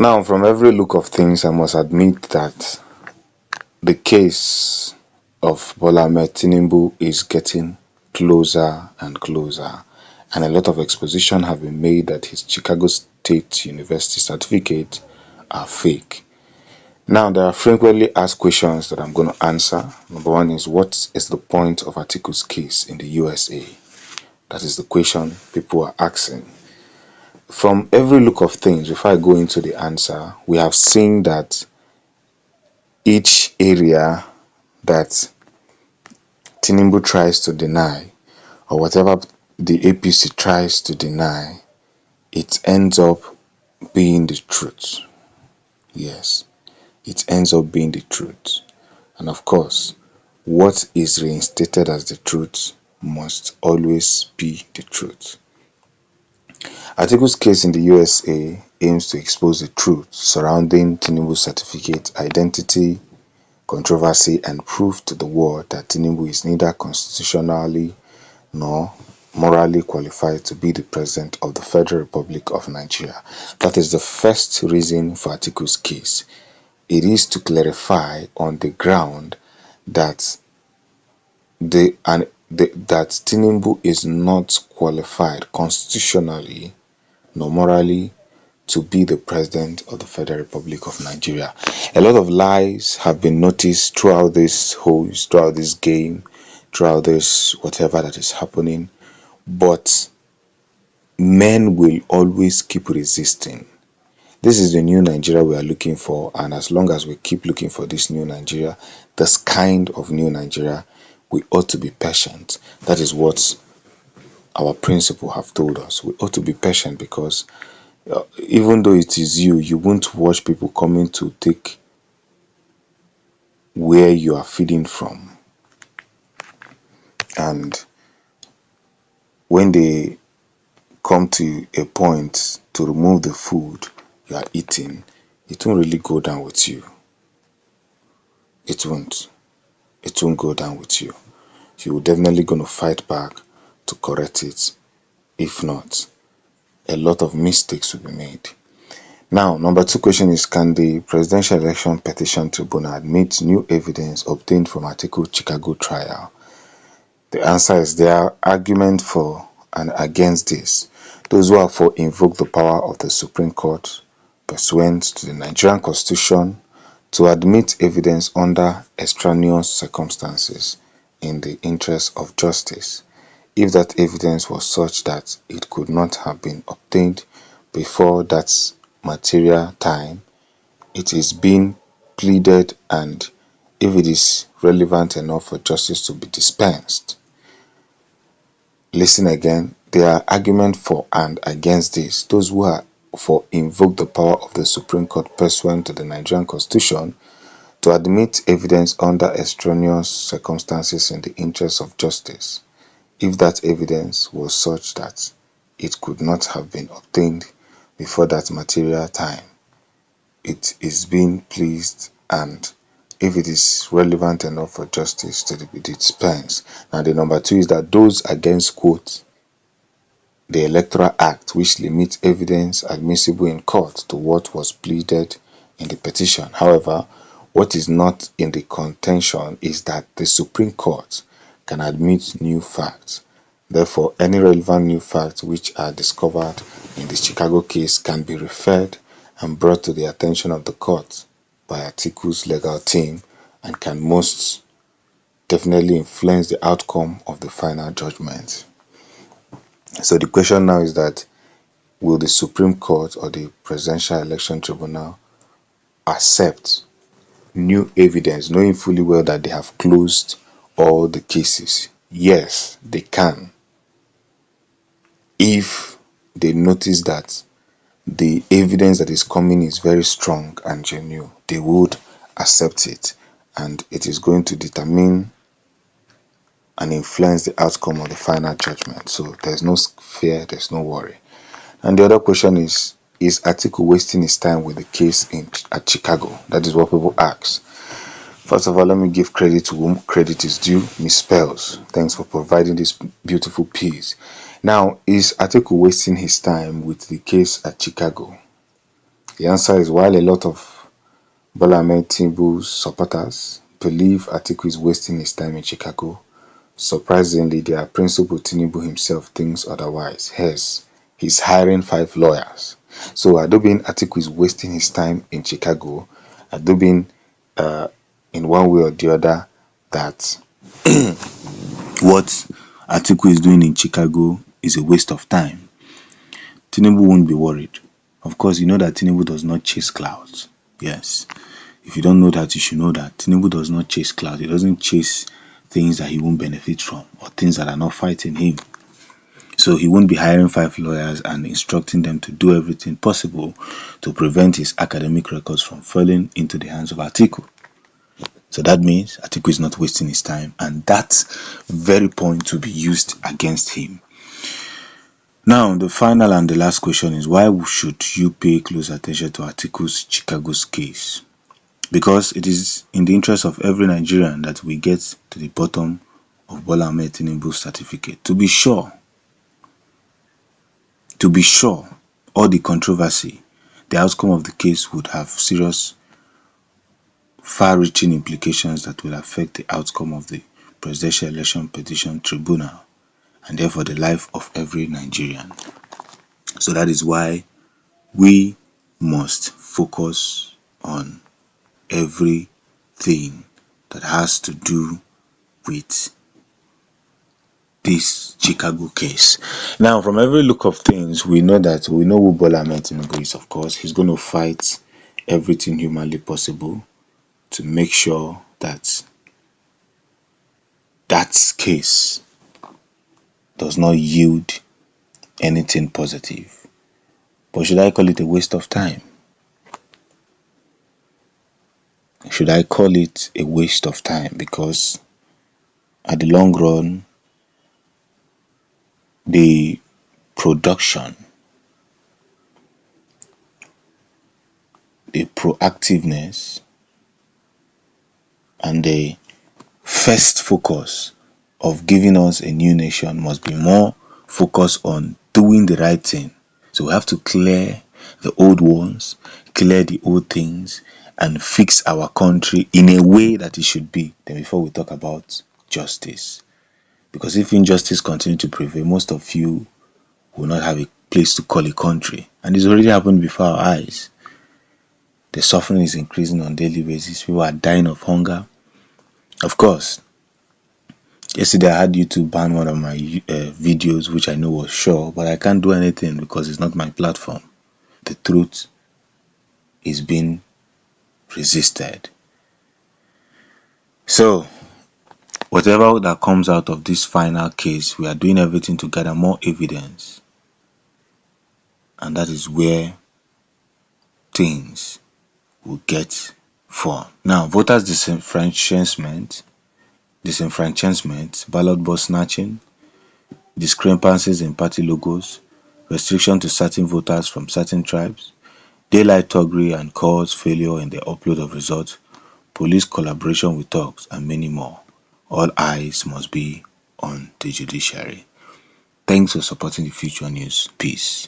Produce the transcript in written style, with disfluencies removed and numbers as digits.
Now, from every look of things, I must admit that the case of Bola Ahmed Tinubu is getting closer and closer, and a lot of exposition have been made that his Chicago State University certificate are fake. Now, there are frequently asked questions that I'm going to answer. Number one is, what is the point of Atiku's case in the USA? That is the question people are asking. From every look of things, before I go into the answer, we have seen that each area that Tinubu tries to deny, or whatever the APC tries to deny, it ends up being the truth. Yes, it ends up being the truth. And of course, what is reinstated as the truth must always be the truth. Atiku's case in the USA aims to expose the truth surrounding Tinubu's certificate, identity, controversy, and prove to the world that Tinubu is neither constitutionally nor morally qualified to be the President of the Federal Republic of Nigeria. That is the first reason for Atiku's case. It is to clarify on the ground that that Tinubu is not qualified constitutionally nor morally to be the President of the Federal Republic of Nigeria. A lot of lies have been noticed throughout throughout this game, throughout this whatever that is happening, but men will always keep resisting. This is the new Nigeria we are looking for, and as long as we keep looking for this new Nigeria, this kind of new Nigeria, we ought to be patient. That is what our principle have told us. We ought to be patient because even though it is you won't watch people coming to take where you are feeding from. And when they come to a point to remove the food you are eating, it won't really go down with you. It won't. It won't go down with you. You're definitely going to fight back to correct it. If not, a lot of mistakes will be made. Now, number two question is, can the Presidential Election Petition Tribunal admit new evidence obtained from Atiku Chicago trial? The answer is there are arguments for and against this. Those who are for invoke the power of the Supreme Court pursuant to the Nigerian Constitution to admit evidence under extraneous circumstances in the interest of justice, if that evidence was such that it could not have been obtained before that material time, it is being pleaded, and if it is relevant enough for justice to be dispensed. Listen again, there are arguments for and against this. Those who are for invoke the power of the Supreme Court pursuant to the Nigerian Constitution to admit evidence under extraneous circumstances in the interest of justice, if that evidence was such that it could not have been obtained before that material time, it is being pleased, and if it is relevant enough for justice to be dispensed. Now, the number two is that those against, quote, the Electoral Act, which limits evidence admissible in court to what was pleaded in the petition. However, what is not in the contention is that the Supreme Court can admit new facts. Therefore, any relevant new facts which are discovered in the Chicago case can be referred and brought to the attention of the court by Atiku's legal team and can most definitely influence the outcome of the final judgment. So the question now is that, will the Supreme Court or the Presidential Election Tribunal accept new evidence, knowing fully well that they have closed all the cases? Yes, they can. If they notice that the evidence that is coming is very strong and genuine, they would accept it, and it is going to determine and influence the outcome of the final judgment. So there's no fear, there's no worry. And the other question is Atiku wasting his time with the case at Chicago? That is what people ask. First of all, let me give credit to whom credit is due. Miss Spells, thanks for providing this beautiful piece. Now, is Atiku wasting his time with the case at Chicago? The answer is, while a lot of Bola Ahmed Tinubu's supporters believe Atiku is wasting his time in Chicago, surprisingly, their principal Tinubu himself thinks otherwise. Hence, he's hiring 5 lawyers. So Adobin Atiku is wasting his time in Chicago. Adobin, in one way or the other, that what Atiku is doing in Chicago is a waste of time. Tinubu won't be worried. Of course, you know that Tinubu does not chase clouds. Yes. If you don't know that, you should know that Tinubu does not chase clouds. He doesn't chase things that he won't benefit from or things that are not fighting him. So he won't be hiring 5 lawyers and instructing them to do everything possible to prevent his academic records from falling into the hands of Atiku. So that means Atiku is not wasting his time, and that very point to be used against him. Now, the final and the last question is, why should you pay close attention to Atiku's Chicago's case? Because it is in the interest of every Nigerian that we get to the bottom of Bola Ahmed Tinubu's certificate. To be sure, all the controversy, the outcome of the case would have serious, far-reaching implications that will affect the outcome of the Presidential Election Petition Tribunal and therefore the life of every Nigerian. So that is why we must focus on everything that has to do with this Chicago case. Now, from every look of things, we know who Bola Ahmed Tinubu is. Of course, he's going to fight everything humanly possible to make sure that that case does not yield anything positive. But should I call it a waste of time? Should I call it a waste of time? Because at the long run, the production, the proactiveness, and the first focus of giving us a new nation must be more focused on doing the right thing. So we have to clear the old ones, clear the old things, and fix our country in a way that it should be. Then before we talk about justice. Because if injustice continues to prevail, most of you will not have a place to call a country. And it's already happened before our eyes. The suffering is increasing on a daily basis. People are dying of hunger. Of course, yesterday I had YouTube ban one of my videos, which I know was sure, but I can't do anything because it's not my platform. The truth is being resisted. So, whatever that comes out of this final case, we are doing everything to gather more evidence. And that is where things will get fun. Now, voters disenfranchisement, ballot box snatching, discrepancies in party logos, restriction to certain voters from certain tribes, daylight thuggery and courts failure in the upload of results, police collaboration with thugs, and many more. All eyes must be on the judiciary. Thanks for supporting the Future News. Peace.